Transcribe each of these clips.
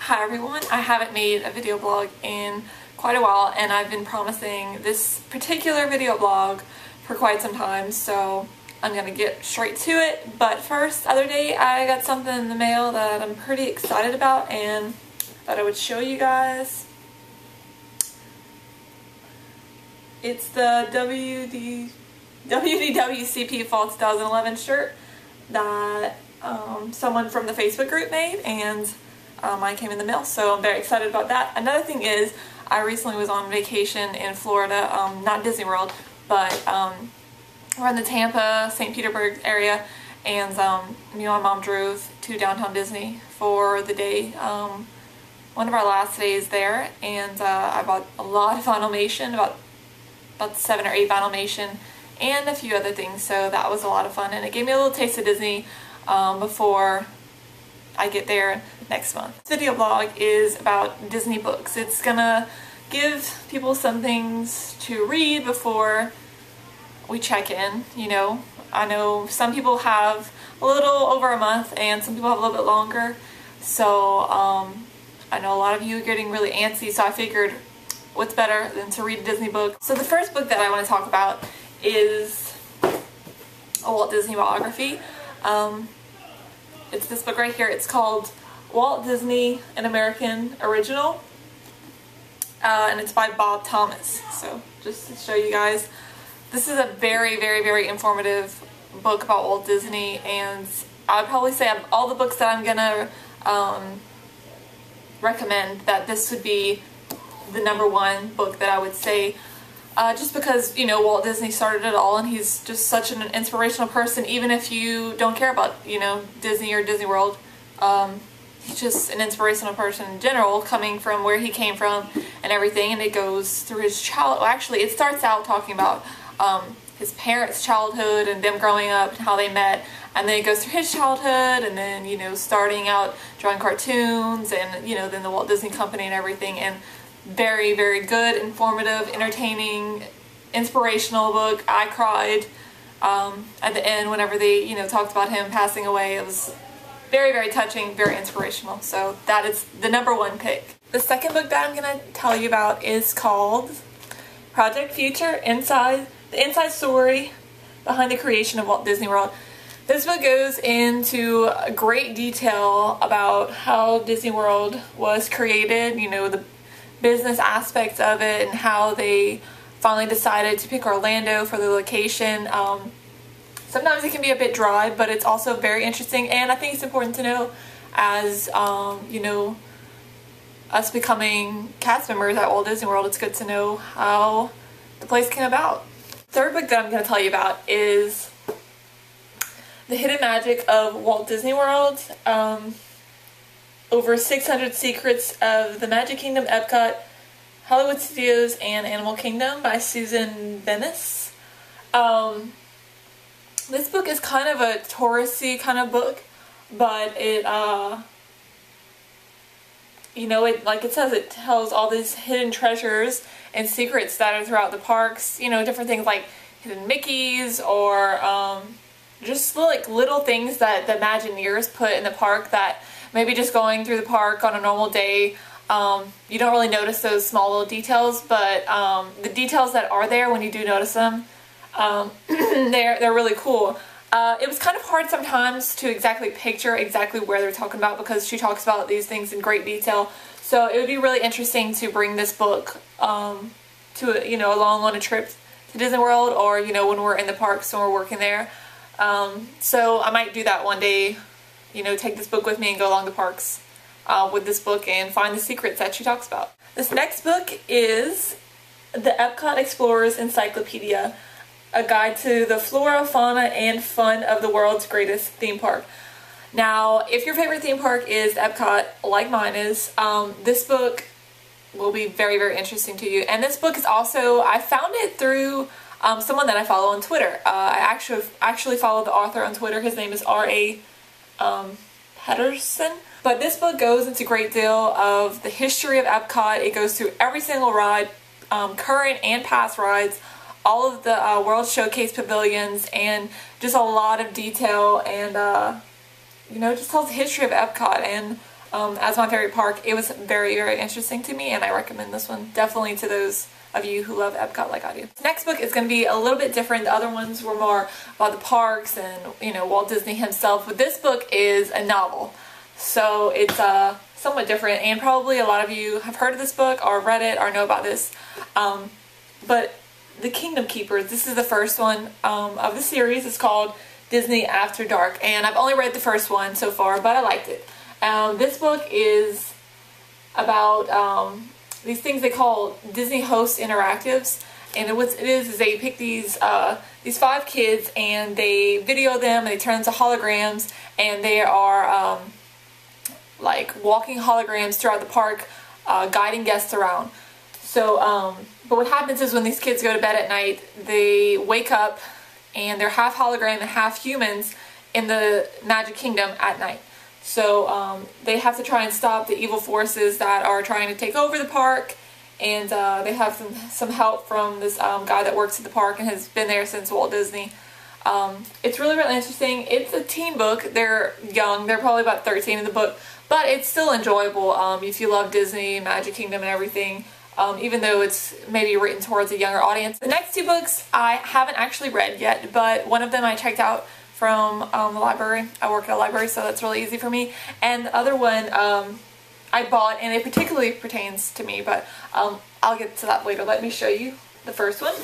Hi everyone, I haven't made a video blog in quite a while and I've been promising this particular video blog for quite some time, so I'm gonna get straight to it. But first, the other day I got something in the mail that I'm pretty excited about and thought I would show you guys. It's the WDWCP Fall 2011 shirt that someone from the Facebook group made, and mine came in the mail, so I'm very excited about that. Another thing is, I recently was on vacation in Florida, not Disney World, but we're in the Tampa, St. Petersburg area, and me and my mom drove to downtown Disney for the day, one of our last days there, and I bought a lot of Funimation, about 7 or 8 Funimation, and a few other things, so that was a lot of fun, and it gave me a little taste of Disney before I get there next month. This video blog is about Disney books. It's gonna give people some things to read before we check in, you know. I know some people have a little over a month and some people have a little bit longer, so I know a lot of you are getting really antsy, so I figured what's better than to read a Disney book. So the first book that I want to talk about is a Walt Disney biography. It's this book right here. It's called Walt Disney, an American Original, and it's by Bob Thomas. So just to show you guys, this is a very, very, very informative book about Walt Disney, and I would probably say of all the books that I'm gonna recommend, that this would be the #1 book that I would say, just because, you know, Walt Disney started it all and he's just such an inspirational person. Even if you don't care about, you know, Disney or Disney World, he's just an inspirational person in general, coming from where he came from and everything. And it goes through his childhood. Well, actually, it starts out talking about his parents' childhood and them growing up and how they met, and then it goes through his childhood, and then, you know, starting out drawing cartoons, and, you know, then the Walt Disney Company and everything. And very, very good, informative, entertaining, inspirational book. I cried at the end whenever they, you know, talked about him passing away. It was very, very touching, very inspirational. So that is the #1 pick. The second book that I'm going to tell you about is called Project Future, the inside story behind the creation of Walt Disney World. This book goes into great detail about how Disney World was created, you know, the business aspects of it, and how they finally decided to pick Orlando for the location. Sometimes it can be a bit dry, but it's also very interesting, and I think it's important to know as, you know, us becoming cast members at Walt Disney World, it's good to know how the place came about. Third book that I'm going to tell you about is The Hidden Magic of Walt Disney World. Over 600 Secrets of the Magic Kingdom, Epcot, Hollywood Studios, and Animal Kingdom by Susan Veness. This book is kind of a touristy kind of book, but it, you know, it, like it says, it tells all these hidden treasures and secrets that are throughout the parks, you know, different things like hidden Mickeys, or just like little things that the Imagineers put in the park that maybe just going through the park on a normal day, you don't really notice those small little details, but the details that are there, when you do notice them, they're really cool. It was kind of hard sometimes to exactly picture exactly where they're talking about, because she talks about these things in great detail. So it would be really interesting to bring this book to, you know, along on a trip to Disney World, or, you know, when we're in the parks and we're working there. So I might do that one day. You know, take this book with me and go along the parks with this book and find the secrets that she talks about. This next book is the Epcot Explorer's Encyclopedia, a guide to the flora, fauna, and fun of the world's greatest theme park. Now, if your favorite theme park is Epcot, like mine is, this book will be very, very interesting to you. And this book is also, I found it through someone that I follow on Twitter. I actually follow the author on Twitter. His name is R.A. Pedersen. But this book goes into a great deal of the history of Epcot. It goes through every single ride, current and past rides, all of the World Showcase pavilions, and just a lot of detail, and you know, just tells the history of Epcot. And as my favorite park. It was very, very interesting to me, and I recommend this one definitely to those of you who love Epcot like I do. The next book is going to be a little bit different. The other ones were more about the parks and, you know, Walt Disney himself, but this book is a novel. So it's somewhat different, and probably a lot of you have heard of this book or read it or know about this. But The Kingdom Keepers, this is the first one of the series. It's called Disney After Dark, and I've only read the first one so far, but I liked it. This book is about these things they call Disney Host Interactives, and what it is they pick these 5 kids and they video them and they turn them into holograms, and they are like walking holograms throughout the park, guiding guests around. So, but what happens is when these kids go to bed at night, they wake up and they're half hologram and half humans in the Magic Kingdom at night. So they have to try and stop the evil forces that are trying to take over the park, and they have some help from this guy that works at the park and has been there since Walt Disney. It's really, really interesting. It's a teen book. They're young. They're probably about 13 in the book, but it's still enjoyable if you love Disney, Magic Kingdom, and everything. Even though it's maybe written towards a younger audience. The next 2 books I haven't actually read yet, but one of them I checked out from the library. I work at a library, so that's really easy for me. And the other one I bought, and it particularly pertains to me, but I'll get to that later. Let me show you the first one.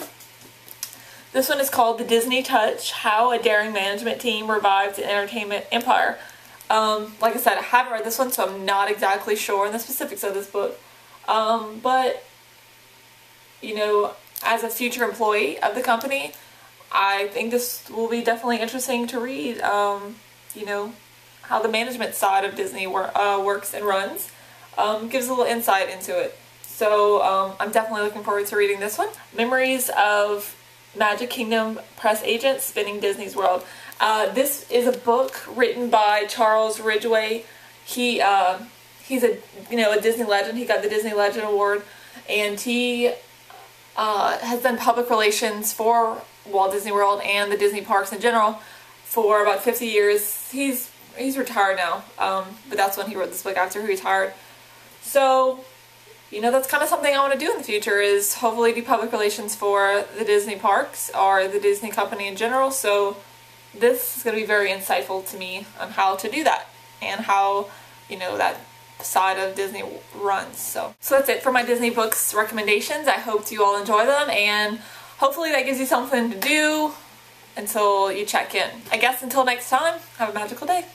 This one is called The Disney Touch, How a Daring Management Team Revived an Entertainment Empire. Like I said, I haven't read this one, so I'm not exactly sure on the specifics of this book. But, you know, as a future employee of the company, I think this will be definitely interesting to read, you know, how the management side of Disney works and runs. Gives a little insight into it. So, I'm definitely looking forward to reading this one. Memories of Magic Kingdom Press Agent Spinning Disney's World. This is a book written by Charles Ridgway. He's a Disney legend. He got the Disney Legend Award, and he has done public relations for Walt Disney World and the Disney parks in general for about 50 years. He's retired now, but that's when he wrote this book, after he retired. So, you know, that's kind of something I want to do in the future, is hopefully do public relations for the Disney parks or the Disney company in general. So this is going to be very insightful to me on how to do that and how, you know, that side of Disney runs. So that's it for my Disney books recommendations. I hope you all enjoy them, and hopefully that gives you something to do until you check in. I guess until next time, have a magical day.